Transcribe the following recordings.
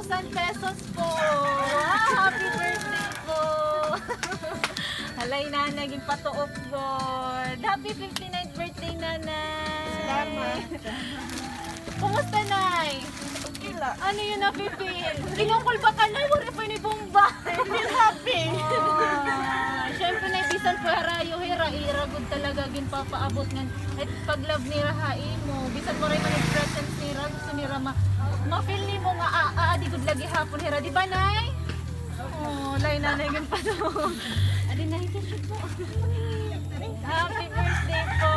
1,000 pesos po. Wow, happy birthday po. Halay nanay, gin patuok God. Happy 59th birthday nanay. Salamat. Kumusta nay? Okay lang. Ano yun na feel? Tingungkol ba ka nay? Wari pa ni bomba. I feel happy. Siyempre na bisan po harayo hira iragod talaga gin papaabot ngan at pag love ni rahay mo bisan mo rin man presence ni ra gusto ni ra ma-feel ni mo nga adi gud lagi hapon hira di ba nay? Oh, lay nanay gin pa do. Adi na tissue po. Happy birthday po.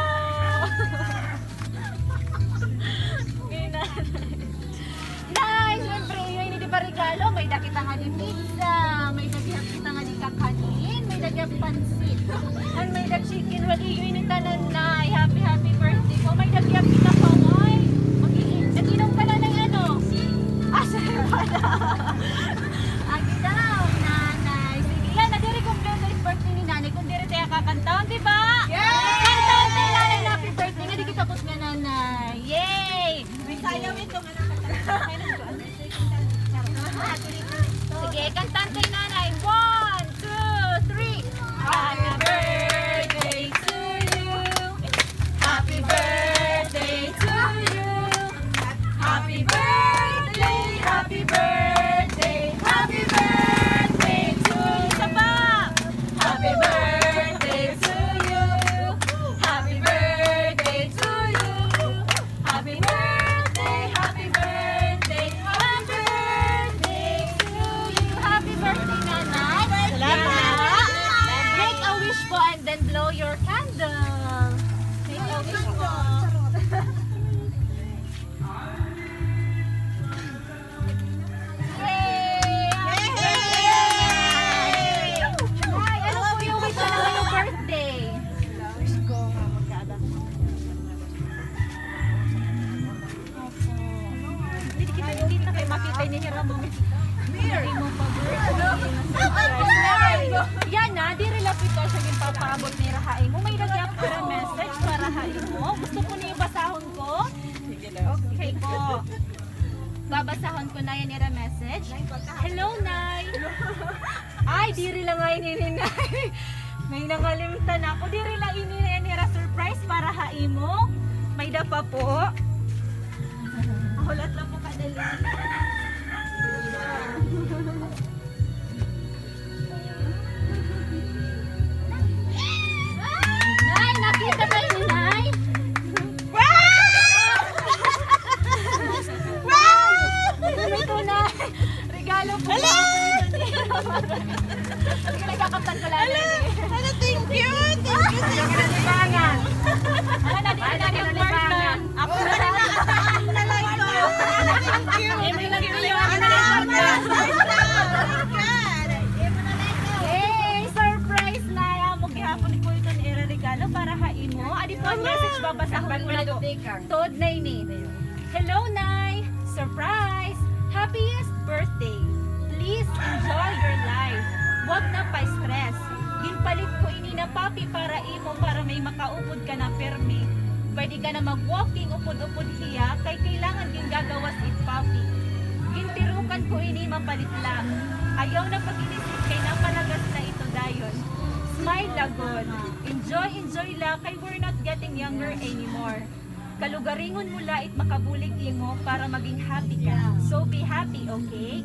Nay, siyempre yun di ba regalo? May dakita nga di pizza, may dagihap kita nga di kakanin, may dagihap pansit, and may dag chicken wali yun ni tanan nay. Happy happy birthday ko. May dagihap kita pa moy. Naginom ka na ng ano? Sorry pala. Agi daw, nanay. Sige, yan, nadiri kumpleto yung birthday ni nanay. Kung diri tayo kakantaon, di ba? Yay! Kantaon tayo nanay na happy birthday. Nga di kita put nga nanay. Yay! May sayaw ito nga nakatalaga. Sige, kantahan tayo nanay. 1, 2, 3. Happy birthday to you. Happy birthday to you. Happy birthday, happy birthday, happy birthday to you. Isa pa. Happy birthday to you. Happy birthday to you. Happy birthday, happy birthday, happy birthday to you. Happy birthday, nanay. Salamat. Make a wish po and then blow your candle. Make a wish po. Yay! Happy birthday! Ay, ano po yung wish na naman yung birthday? Wish ko nga magkaada. Hindi kita kayo makita ni Hiram mo. Hindi mo pa birthday. Yan na, di relapit ka siya yung papaabot ni Rahain mo. May nagyap para message para Rahain mo. Gusto ko niya basahon ko? Sige lang. Okay po. Babasahon ko na yan nila message. Hello, Nay. Ay, diri lang nga ini Nay. May nangalimtan ako. Diri lang ini yan nila surprise para hain mo. May dapa po. Hulat lang po kadali. Nay, nakita ba ni Nay? Ito na. Regalo po. Hello! Sige, nagkakaptan ko lang. Ano, thank you. Thank you sa inyo. Libangan. Ano na, dito na yung libangan. Ako na lang. Nalay ko. Thank you. Hey, surprise na yan. Maghihapon ko ito ni Era regalo para hain mo. Adi po ang message babasahon mo na to. Toad na ini. Hello, Nay. Surprise. Happiest birthday. Please enjoy your life. Huwag na pa-stress. Ginpalit ko ini na papi para imo para may makaupod ka na permi. Pwede ka na mag-walking upod-upod hiya kay kailangan gingagawas it papi. Gintirukan ko ini mapalit lang. Ayaw na pag-inisip kay napalagas na ito dayon. Smile lagon. Enjoy lang kay we're not getting younger anymore. Kalugaringon mo lait makabulig imo para maging happy ka. So be happy, okay?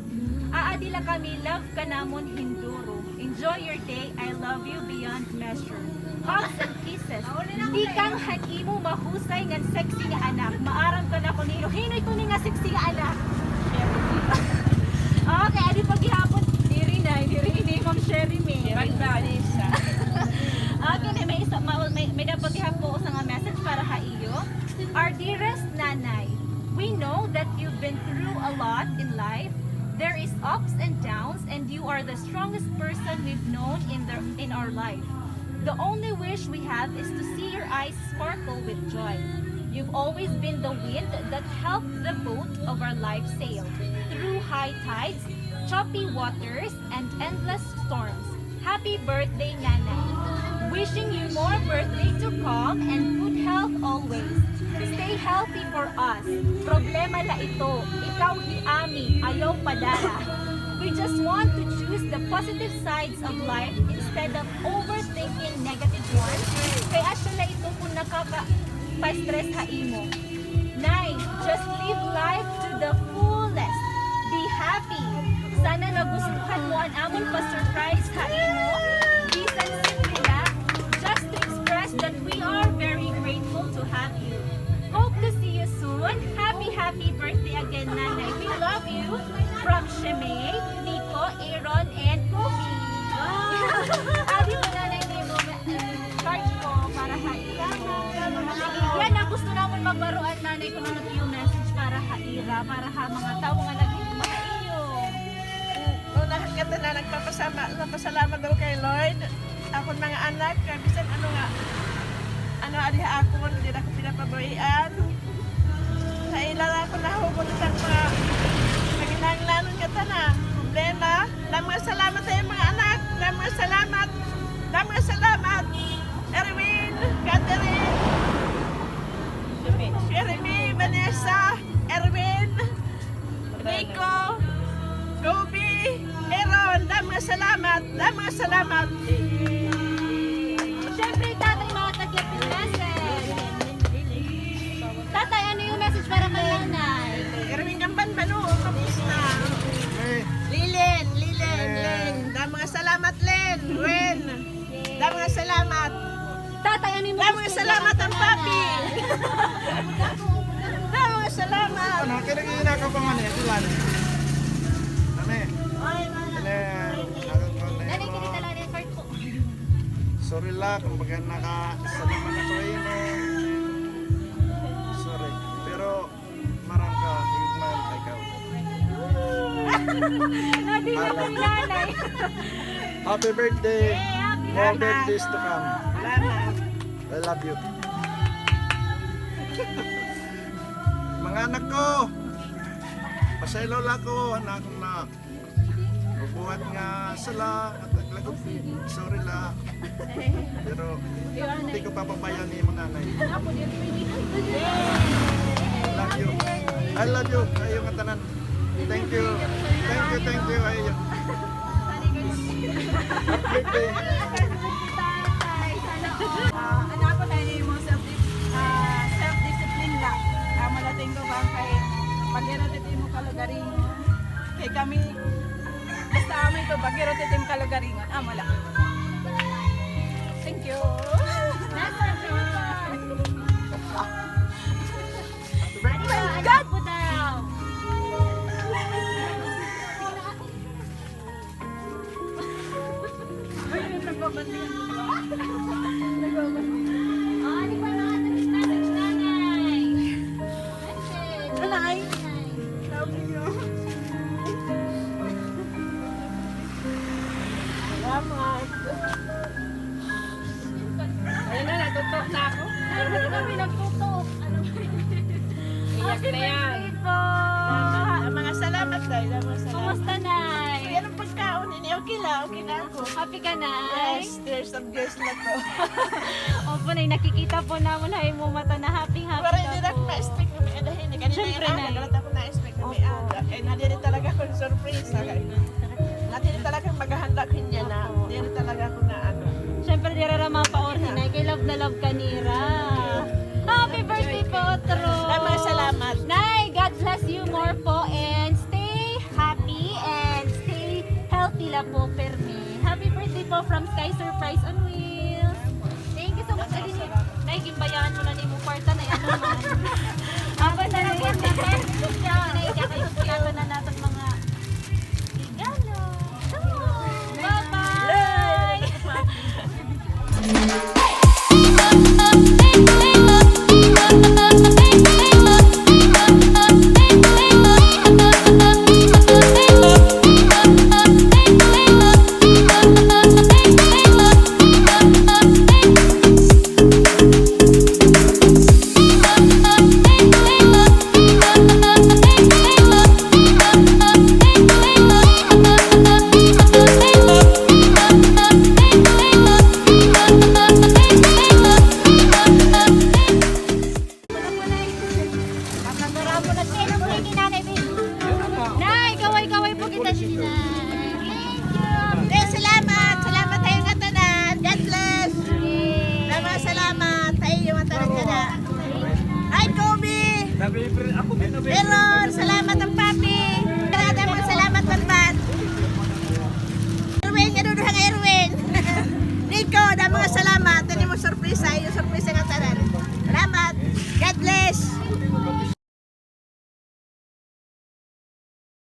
Aadila kami, love ka namon hinduro. Enjoy your day, I love you beyond measure. Hugs and kisses. Di kang imo mahusay ngan sexy nga anak. Maaram ka na ko nino. Hinoy ko ni nga sexy nga anak. Okay, adi paghihapon. Diri na, diri ini Ma'am Sherry May. Okay, may dapat ihapo sa nga message para ha iyo. Our dearest nanay, we know that you've been through a lot in life. There is ups and downs, and you are the strongest person we've known in our life. The only wish we have is to see your eyes sparkle with joy. You've always been the wind that helped the boat of our life sail through high tides, choppy waters, and endless storms. Happy birthday, Nanay! Wishing you more birthday to come and good health always. Stay healthy for us. Problema la ito. Ikaw hiami, ayaw padara. We just want to choose the positive sides of life instead of overthinking negative ones. Kaya asya ito kung nakaka-stress haimo. Nay, just live life to the fullest. Be happy. Sana nagustuhan mo ang amon pa-surprise haimo. Bisan simple lang. Just to express that we are very grateful to have you. Hope to see you soon. Happy birthday again, Nanay. We love you. From Shemay, Nico, Aaron, and Kobe. Adi mo, Nanay, mo charge ko para haira mo. Yan ang gusto naman magbaruan, Nanay, kung ano yung message para haira, para ha mga tao nga naging makaiyo. Unahan ka na nagpapasalamat daw kay Lord. Akong mga anak, kabisan ano adiha ako, hindi na ako pinapabuhian. Sa ilan ako nahugot sa mga naginanglanon ka na problema. Mga salamat sa mga anak. Mga salamat. Mga salamat. Erwin, Catherine, Jeremy, Vanessa, Erwin, Rico, Kobe, Aaron. Mga salamat. Mga salamat. Siyempre, tatay, mga tagyap yung message. Tatay, ano yung message para kay Nanay? Erwin Gamban Banu, kamusta? Lilen. Mga salamat, Len. Wen. Mga salamat. Tatay, ano yung Mga salamat ang papi. Mga salamat. Ano, kaya ka pa man eh, tulan. Nami. Nanay, kinita lang yung card po. Sorry lang, kumbaga nakasalaman ako sorry. Pero marang ka, higman, ikaw. Nadi na po ni Nanay. Happy birthday! Happy More birthdays to come. Salamat. I love you. Mga anak ko, pasaylo lang ko, anak ko na. Bubuhat nga sala at naglagot. Sorry la. Pero hindi ko papabayan ni mga nanay. Love you. I love you. Kayo nga tanan. Thank you. Thank you. Ayo. Happy birthday. Anak ko na yung mga self-discipline lang. Malating ko ba kay pag-irotite mo kalagaring. Kay kami, basta amin to pag-irotite mo kalagaring. Malaki. Thank you. My God po daw. Oh, ano ba mga message, Nanay? Message. Nanay. Love you. Salamat. Ayun na, natutok na ako. Ano kami nagtutok? Ano ba yun? Happy birthday po! Mga salamat dahil. Mga salamat. Kumusta, Nay? Yan ang pagkaon. Okay na ako. Happy ka, Nay? Yes, there's some girls na to. Opo, Nay, nakikita po naman na mo mata na happy Para hindi na ka ako po. na-expect na may adahin. Kanina Siyempre, yung Nay. aga, nalat ako na-expect na may Opo. aga. Eh, nadiri talaga ako yung surprise. Nadiri talaga maghahanda ko niya na. Nadiri talaga ako na ano. Siyempre, di ra mga pa-orhin, Nay. Kay love na love ka nira. Happy birthday po, Tro! Maraming salamat. Nay, God bless you more po and stay happy and stay healthy la po, Perme. Happy birthday po from Sky Surprise on Wheels. Thank you so much. Nay, gimbayaan mo na ni mo kwarta na yan naman. Ako na lang yan. Nay, kakayos na natin mga regalo. Bye-bye!